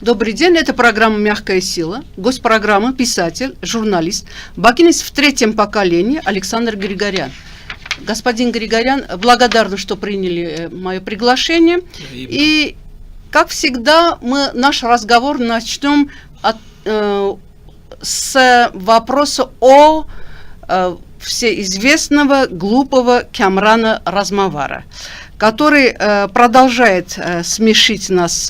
Добрый день, это программа «Мягкая сила». Гость программы – писатель, журналист, бакинец в третьем поколении Александр Григорян. Господин Григорян, благодарна, что приняли мое приглашение. И, как всегда, мы наш разговор начнем с вопроса о всеизвестного глупого Камрана Размавара, который продолжает смешить нас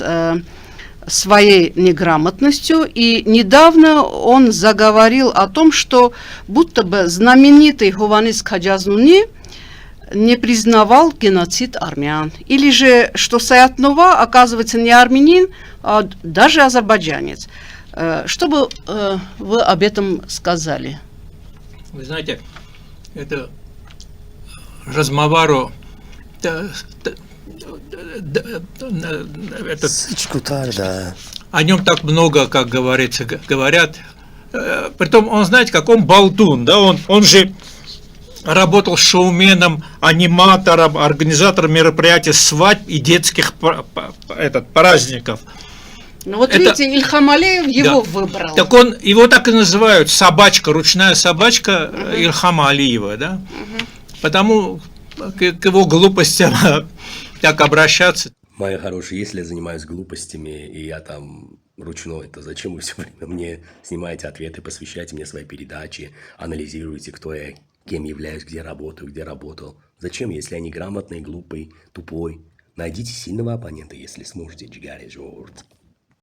своей неграмотностью, и недавно он заговорил о том, что будто бы знаменитый Хованис Каджазуни не признавал геноцид армян, или же, что Саятнова, оказывается, не армянин, а даже азербайджанец. Что бы вы об этом сказали? Вы знаете, это Размавару о нем так много, как говорится, говорят. Притом он, знаете, как он болтун, да, он же работал шоуменом, аниматором, организатором мероприятий свадьб и детских праздников. Ну вот видите, Ильхам Алиев его выбрал. Так его так и называют, собачка, ручная собачка Ильхама Алиева, да? Потому к его глупостям так обращаться. Мои хорошие, если я занимаюсь глупостями, и я там ручной, то зачем вы все время мне снимаете ответы, посвящаете мне свои передачи, анализируете, кто я, кем являюсь, где работаю, где работал? Зачем, если я неграмотный, глупый, тупой? Найдите сильного оппонента, если сможете, Джигари Жорт.